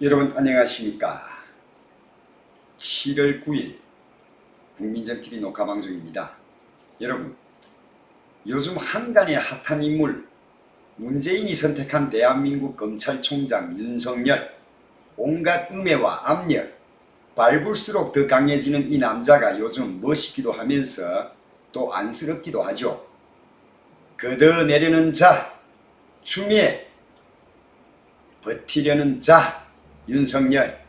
여러분 안녕하십니까. 7월 9일 국민정TV 녹화방송입니다. 여러분, 요즘 한간의 핫한 인물 문재인이 선택한 대한민국 검찰총장 윤석열, 온갖 음해와 압력, 밟을수록 더 강해지는 이 남자가 요즘 멋있기도 하면서 또 안쓰럽기도 하죠. 걷어내려는 자 추미애, 버티려는 자 윤석열.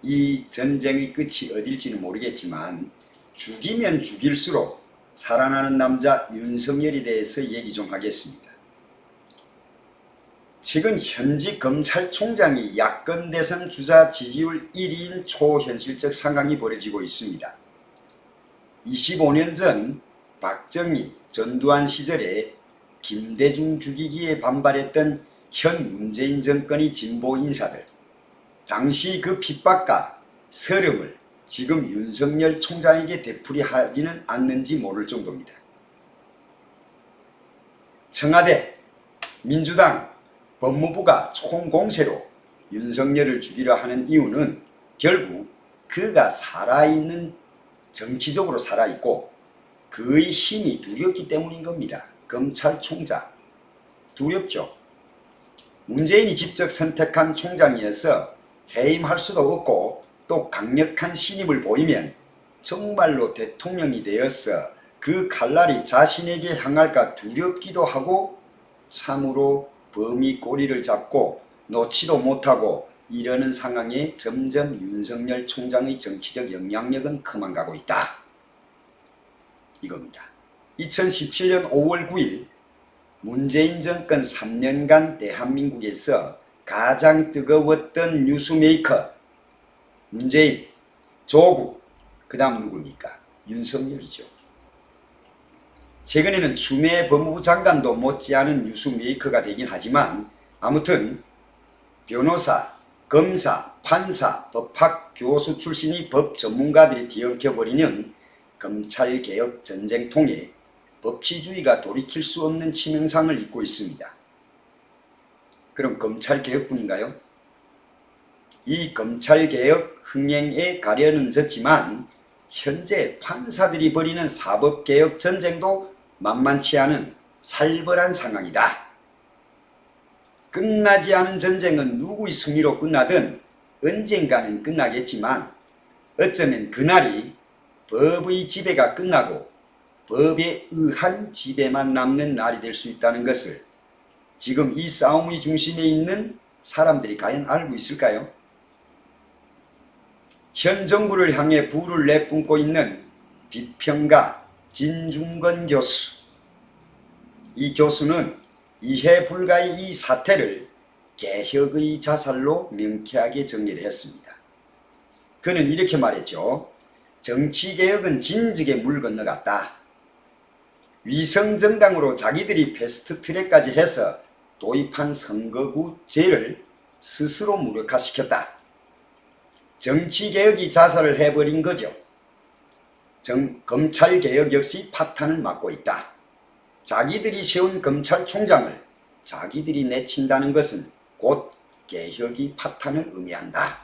이 전쟁의 끝이 어딜지는 모르겠지만 죽이면 죽일수록 살아나는 남자 윤석열에 대해서 얘기 좀 하겠습니다. 최근 현직 검찰총장이 야권 대선 주자 지지율 1위인 초현실적 상황이 벌어지고 있습니다. 25년 전 박정희, 전두환 시절에 김대중 죽이기에 반발했던 현 문재인 정권의 진보 인사들, 당시 그 핍박과 서름을 지금 윤석열 총장에게 되풀이하지는 않는지 모를 정도입니다. 청와대, 민주당, 법무부가 총공세로 윤석열을 죽이려 하는 이유는 결국 그가 살아있는, 정치적으로 살아있고 그의 힘이 두렵기 때문인 겁니다. 검찰총장 두렵죠. 문재인이 직접 선택한 총장이어서 해임할 수도 없고 또 강력한 신임을 보이면 정말로 대통령이 되어서 그 칼날이 자신에게 향할까 두렵기도 하고 참으로 범이 꼬리를 잡고 놓지도 못하고 이러는 상황에 점점 윤석열 총장의 정치적 영향력은 커만가고 있다. 이겁니다. 2017년 5월 9일 문재인 정권 3년간 대한민국에서 가장 뜨거웠던 뉴스메이커 문재인, 조국, 그 다음 누굽니까? 윤석열이죠. 최근에는 추미애 법무부 장관도 못지않은 뉴스메이커가 되긴 하지만 아무튼 변호사, 검사, 판사, 법학 교수 출신의 법 전문가들이 뒤엉켜버리는 검찰개혁 전쟁통에 법치주의가 돌이킬 수 없는 치명상을 입고 있습니다. 그럼 검찰개혁뿐인가요? 이 검찰개혁 흥행에 가려는 졌지만 현재 판사들이 벌이는 사법개혁 전쟁도 만만치 않은 살벌한 상황이다. 끝나지 않은 전쟁은 누구의 승리로 끝나든 언젠가는 끝나겠지만 어쩌면 그날이 법의 지배가 끝나고 법에 의한 지배만 남는 날이 될 수 있다는 것을 지금 이 싸움의 중심에 있는 사람들이 과연 알고 있을까요? 현 정부를 향해 불을 내뿜고 있는 비평가 진중권 교수. 이 교수는 이해 불가의 이 사태를 개혁의 자살로 명쾌하게 정리를 했습니다. 그는 이렇게 말했죠. 정치개혁은 진즉에 물 건너갔다. 위성정당으로 자기들이 패스트트랙까지 해서 도입한 선거구제를 스스로 무력화시켰다. 정치개혁이 자살을 해버린 거죠. 검찰개혁 역시 파탄을 맞고 있다. 자기들이 세운 검찰총장을 자기들이 내친다는 것은 곧 개혁이 파탄을 의미한다.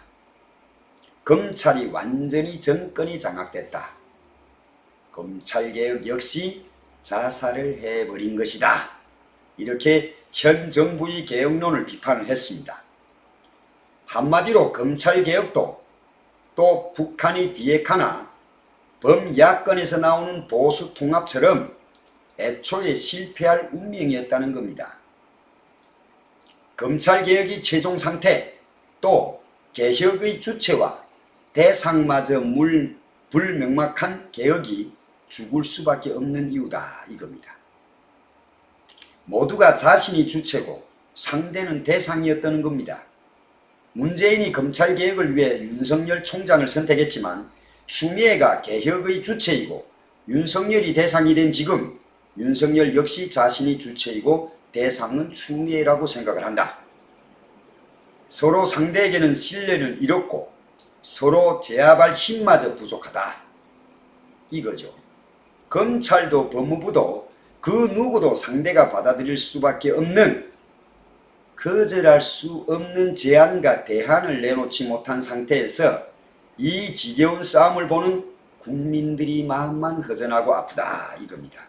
검찰이 완전히 정권이 장악됐다. 검찰개혁 역시 자살을 해버린 것이다. 이렇게 현 정부의 개혁론을 비판을 했습니다. 한마디로 검찰개혁도 또 북한의 비핵화나 범야권에서 나오는 보수통합처럼 애초에 실패할 운명이었다는 겁니다. 검찰개혁의 최종 상태 또 개혁의 주체와 대상마저 불명확한 개혁이 죽을 수밖에 없는 이유다 이겁니다. 모두가 자신이 주체고 상대는 대상이었다는 겁니다. 문재인이 검찰개혁을 위해 윤석열 총장을 선택했지만 추미애가 개혁의 주체이고 윤석열이 대상이 된 지금 윤석열 역시 자신이 주체이고 대상은 추미애라고 생각을 한다. 서로 상대에게는 신뢰를 잃었고 서로 제압할 힘마저 부족하다. 이거죠. 검찰도 법무부도 그 누구도 상대가 받아들일 수밖에 없는 거절할 수 없는 제안과 대안을 내놓지 못한 상태에서 이 지겨운 싸움을 보는 국민들이 마음만 허전하고 아프다 이겁니다.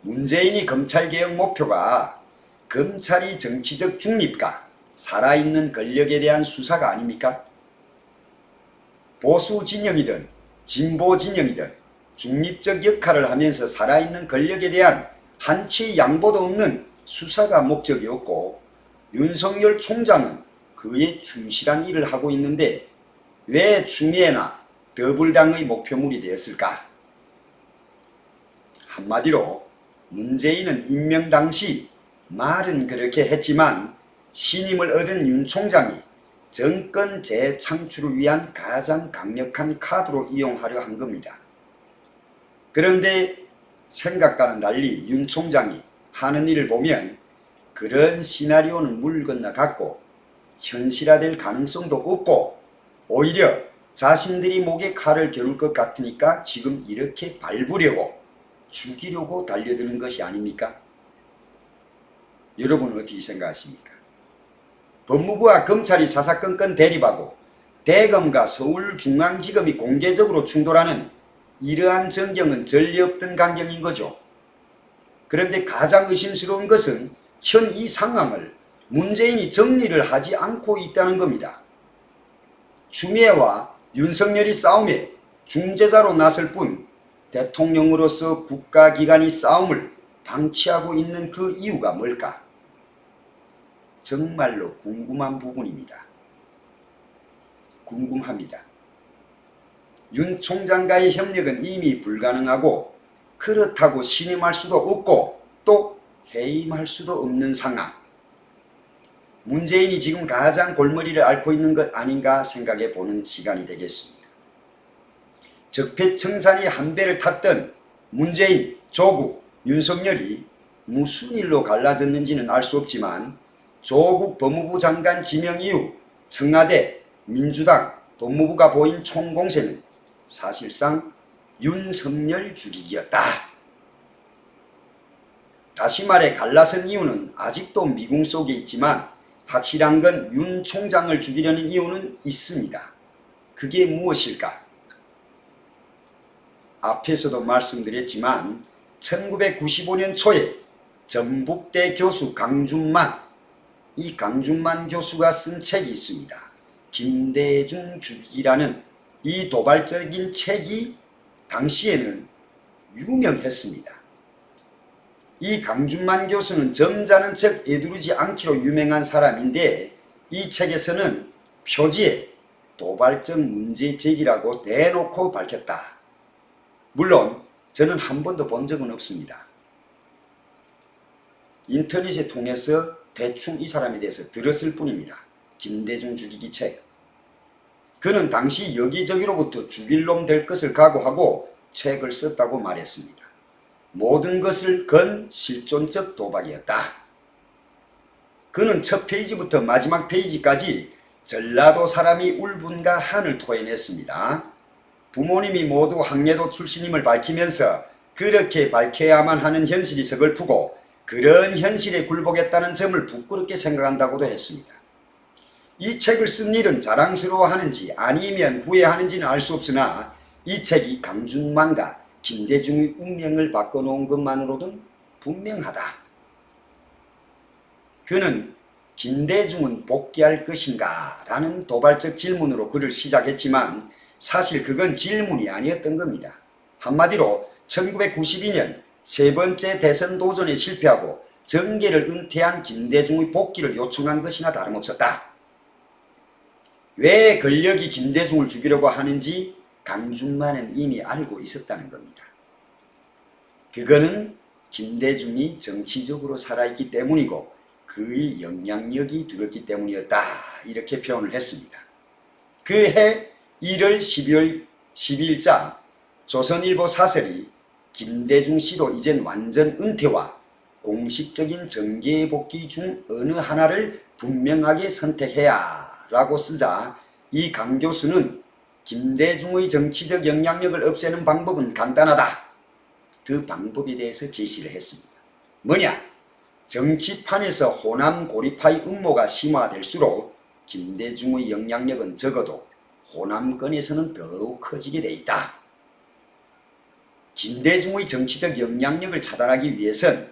문재인이 검찰개혁 목표가 검찰이 정치적 중립과 살아있는 권력에 대한 수사가 아닙니까? 보수 진영이든 진보 진영이든 중립적 역할을 하면서 살아있는 권력에 대한 한치의 양보도 없는 수사가 목적이었고, 윤석열 총장은 그에 충실한 일을 하고 있는데 왜 추미애나 더불당의 목표물이 되었을까? 한마디로 문재인은 임명 당시 말은 그렇게 했지만 신임을 얻은 윤 총장이 정권 재창출을 위한 가장 강력한 카드로 이용하려 한 겁니다. 그런데 생각과는 달리 윤 총장이 하는 일을 보면 그런 시나리오는 물 건너갔고 현실화될 가능성도 없고 오히려 자신들이 목에 칼을 겨룰 것 같으니까 지금 이렇게 밟으려고 죽이려고 달려드는 것이 아닙니까? 여러분은 어떻게 생각하십니까? 법무부와 검찰이 사사건건 대립하고 대검과 서울중앙지검이 공개적으로 충돌하는 이러한 전경은 전례 없던 광경인 거죠. 그런데 가장 의심스러운 것은 현 이 상황을 문재인이 정리를 하지 않고 있다는 겁니다. 추미애와 윤석열이 싸움에 중재자로 나설 뿐 대통령으로서 국가기관이 싸움을 방치하고 있는 그 이유가 뭘까? 정말로 궁금한 부분입니다. 궁금합니다. 윤 총장과의 협력은 이미 불가능하고 그렇다고 신임할 수도 없고 또 해임할 수도 없는 상황. 문재인이 지금 가장 골머리를 앓고 있는 것 아닌가 생각해 보는 시간이 되겠습니다. 적폐청산이 한 배를 탔던 문재인, 조국, 윤석열이 무슨 일로 갈라졌는지는 알 수 없지만 조국 법무부 장관 지명 이후 청와대, 민주당, 법무부가 보인 총공세는 사실상 윤석열 죽이기였다. 다시 말해 갈라선 이유는 아직도 미궁 속에 있지만 확실한 건 윤 총장을 죽이려는 이유는 있습니다. 그게 무엇일까? 앞에서도 말씀드렸지만 1995년 초에 전북대 교수 강준만, 이 강준만 교수가 쓴 책이 있습니다. 김대중 죽이라는 이 도발적인 책이 당시에는 유명했습니다. 이 강준만 교수는 점잖은 척 애두르지 않기로 유명한 사람인데 이 책에서는 표지에 도발적 문제제기라고 대놓고 밝혔다. 물론 저는 한 번도 본 적은 없습니다. 인터넷에 통해서 대충 이 사람에 대해서 들었을 뿐입니다. 김대중 죽이기 책. 그는 당시 여기저기로부터 죽일 놈 될 것을 각오하고 책을 썼다고 말했습니다. 모든 것을 건 실존적 도박이었다. 그는 첫 페이지부터 마지막 페이지까지 전라도 사람이 울분과 한을 토해냈습니다. 부모님이 모두 항해도 출신임을 밝히면서 그렇게 밝혀야만 하는 현실이 서글프고 그런 현실에 굴복했다는 점을 부끄럽게 생각한다고도 했습니다. 이 책을 쓴 일은 자랑스러워하는지 아니면 후회하는지는 알 수 없으나 이 책이 강준만과 김대중의 운명을 바꿔놓은 것만으로도 분명하다. 그는 김대중은 복귀할 것인가? 라는 도발적 질문으로 글을 시작했지만 사실 그건 질문이 아니었던 겁니다. 한마디로 1992년 세 번째 대선 도전에 실패하고 정계를 은퇴한 김대중의 복귀를 요청한 것이나 다름없었다. 왜 권력이 김대중을 죽이려고 하는지 강준만은 이미 알고 있었다는 겁니다. 그거는 김대중이 정치적으로 살아있기 때문이고 그의 영향력이 두렵기 때문이었다. 이렇게 표현을 했습니다. 그해 1월 12월 12일자 조선일보 사설이 김대중 씨도 이젠 완전 은퇴와 공식적인 정계에 복귀 중 어느 하나를 분명하게 선택해야 라고 쓰자 이 강 교수는 김대중의 정치적 영향력을 없애는 방법은 간단하다. 그 방법에 대해서 제시를 했습니다. 뭐냐? 정치판에서 호남 고립파의 음모가 심화될수록 김대중의 영향력은 적어도 호남권에서는 더욱 커지게 돼 있다. 김대중의 정치적 영향력을 차단하기 위해선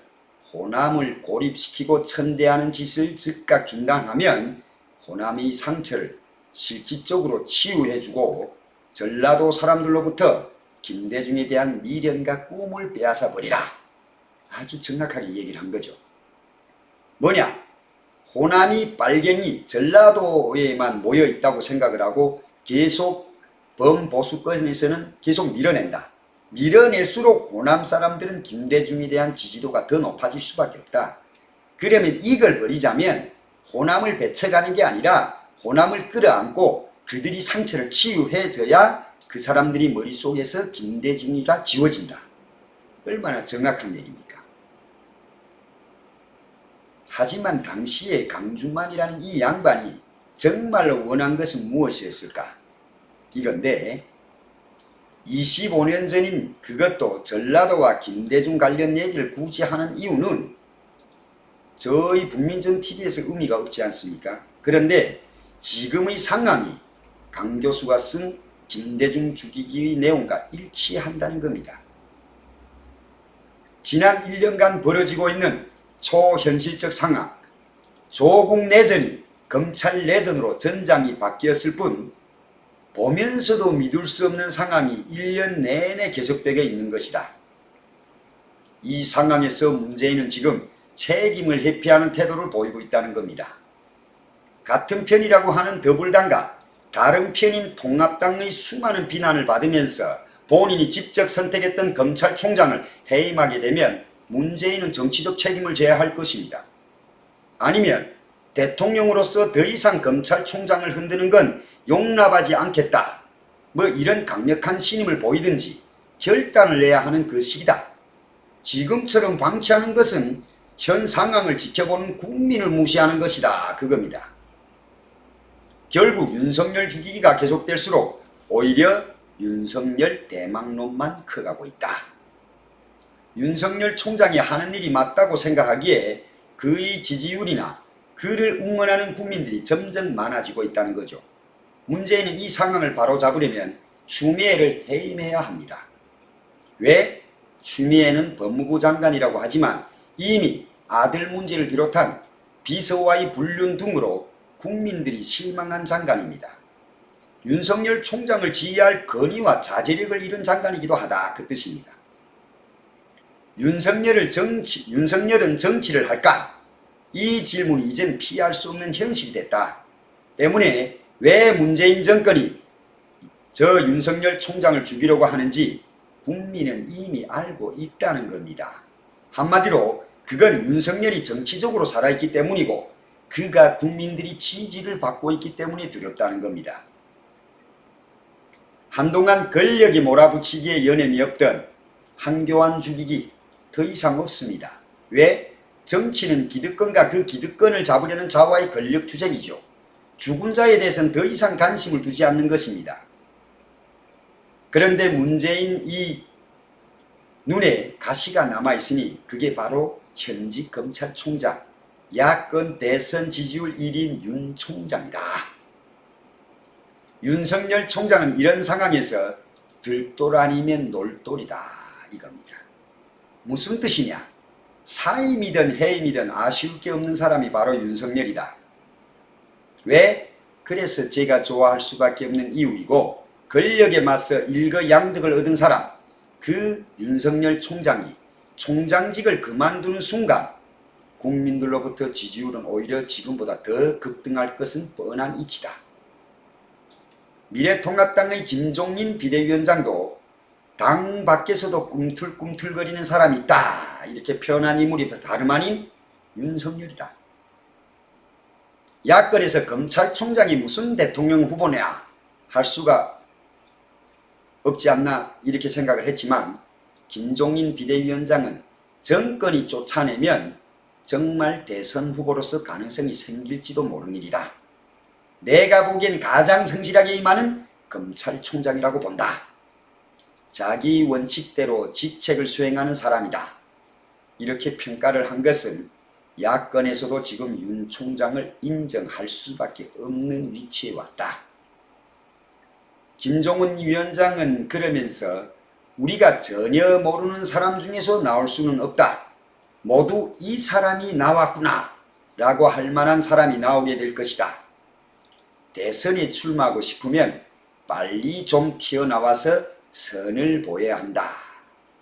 호남을 고립시키고 천대하는 짓을 즉각 중단하면 호남의 상처를 실질적으로 치유해주고 전라도 사람들로부터 김대중에 대한 미련과 꿈을 빼앗아 버리라. 아주 정확하게 얘기를 한 거죠. 뭐냐? 호남이 빨갱이 전라도에만 모여 있다고 생각을 하고 계속 범보수권에서는 계속 밀어낸다. 밀어낼수록 호남 사람들은 김대중에 대한 지지도가 더 높아질 수밖에 없다. 그러면 이걸 버리자면 호남을 배척하는 게 아니라 호남을 끌어안고 그들이 상처를 치유해줘야 그 사람들이 머릿속에서 김대중이가 지워진다. 얼마나 정확한 얘기입니까? 하지만 당시에 강준만이라는 이 양반이 정말로 원한 것은 무엇이었을까? 이건데 25년 전인 그것도 전라도와 김대중 관련 얘기를 굳이 하는 이유는 저희 국민전TV에서 의미가 없지 않습니까? 그런데 지금의 상황이 강 교수가 쓴 김대중 죽이기의 내용과 일치한다는 겁니다. 지난 1년간 벌어지고 있는 초현실적 상황, 조국 내전이 검찰 내전으로 전장이 바뀌었을 뿐 보면서도 믿을 수 없는 상황이 1년 내내 계속되게 있는 것이다. 이 상황에서 문재인은 지금 책임을 회피하는 태도를 보이고 있다는 겁니다. 같은 편이라고 하는 더불당과 다른 편인 통합당의 수많은 비난을 받으면서 본인이 직접 선택했던 검찰총장을 해임하게 되면 문재인은 정치적 책임을 져야 할 것입니다. 아니면 대통령으로서 더 이상 검찰총장을 흔드는 건 용납하지 않겠다. 뭐 이런 강력한 신임을 보이든지 결단을 내야 하는 그 시기다. 지금처럼 방치하는 것은 현 상황을 지켜보는 국민을 무시하는 것이다. 그겁니다. 결국 윤석열 죽이기가 계속될수록 오히려 윤석열 대망론만 커가고 있다. 윤석열 총장이 하는 일이 맞다고 생각하기에 그의 지지율이나 그를 응원하는 국민들이 점점 많아지고 있다는 거죠. 문재인은 이 상황을 바로잡으려면 추미애를 해임해야 합니다. 왜? 추미애는 법무부 장관이라고 하지만 이미 아들 문제를 비롯한 비서와의 불륜 등으로 국민들이 실망한 장관입니다. 윤석열 총장을 지휘할 권위와 자제력을 잃은 장관이기도 하다. 그 뜻입니다. 윤석열은 정치를 할까? 이 질문이 이젠 피할 수 없는 현실이 됐다. 때문에 왜 문재인 정권이 저 윤석열 총장을 죽이려고 하는지 국민은 이미 알고 있다는 겁니다. 한마디로 그건 윤석열이 정치적으로 살아있기 때문이고 그가 국민들이 지지를 받고 있기 때문에 두렵다는 겁니다. 한동안 권력이 몰아붙이기에 여념이 없던 한교안 죽이기 더 이상 없습니다. 왜? 정치는 기득권과 그 기득권을 잡으려는 자와의 권력 투쟁이죠. 죽은 자에 대해서는 더 이상 관심을 두지 않는 것입니다. 그런데 문재인 이 눈에 가시가 남아있으니 그게 바로 현직 검찰총장, 야권 대선 지지율 1인 윤 총장이다. 윤석열 총장은 이런 상황에서 들돌 아니면 놀돌이다 이겁니다. 무슨 뜻이냐? 사임이든 해임이든 아쉬울 게 없는 사람이 바로 윤석열이다. 왜? 그래서 제가 좋아할 수밖에 없는 이유이고 권력에 맞서 일거양득을 얻은 사람, 그 윤석열 총장이 총장직을 그만두는 순간 국민들로부터 지지율은 오히려 지금보다 더 급등할 것은 뻔한 이치다. 미래통합당의 김종인 비대위원장도 당 밖에서도 꿈틀꿈틀거리는 사람이 있다. 이렇게 표현한 인물이 다름 아닌 윤석열이다. 야권에서 검찰총장이 무슨 대통령 후보냐 할 수가 없지 않나 이렇게 생각을 했지만 김종인 비대위원장은 정권이 쫓아내면 정말 대선 후보로서 가능성이 생길지도 모르는 일이다. 내가 보기엔 가장 성실하게 임하는 검찰총장이라고 본다. 자기 원칙대로 직책을 수행하는 사람이다. 이렇게 평가를 한 것은 야권에서도 지금 윤 총장을 인정할 수밖에 없는 위치에 왔다. 김종은 위원장은 그러면서 우리가 전혀 모르는 사람 중에서 나올 수는 없다. 모두 이 사람이 나왔구나 라고 할 만한 사람이 나오게 될 것이다. 대선에 출마하고 싶으면 빨리 좀 튀어나와서 선을 보여야 한다.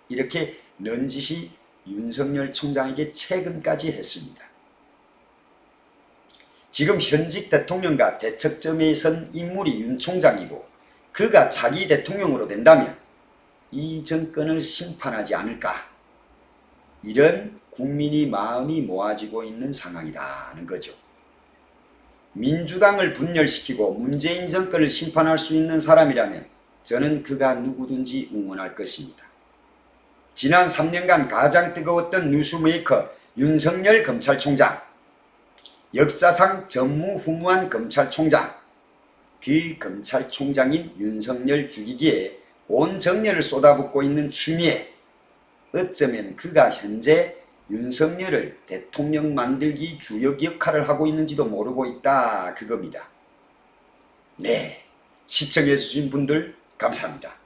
이렇게 넌지시 윤석열 총장에게 채근까지 했습니다. 지금 현직 대통령과 대척점에 선 인물이 윤 총장이고 그가 자기 대통령으로 된다면 이 정권을 심판하지 않을까. 이런 국민이 마음이 모아지고 있는 상황이라는 거죠. 민주당을 분열시키고 문재인 정권을 심판할 수 있는 사람이라면 저는 그가 누구든지 응원할 것입니다. 지난 3년간 가장 뜨거웠던 뉴스메이커 윤석열 검찰총장, 역사상 전무후무한 검찰총장, 그 검찰총장인 윤석열 죽이기에 온 정열을 쏟아붓고 있는 추미애, 어쩌면 그가 현재 윤석열을 대통령 만들기 주역 역할을 하고 있는지도 모르고 있다 그겁니다. 네, 시청해 주신 분들 감사합니다.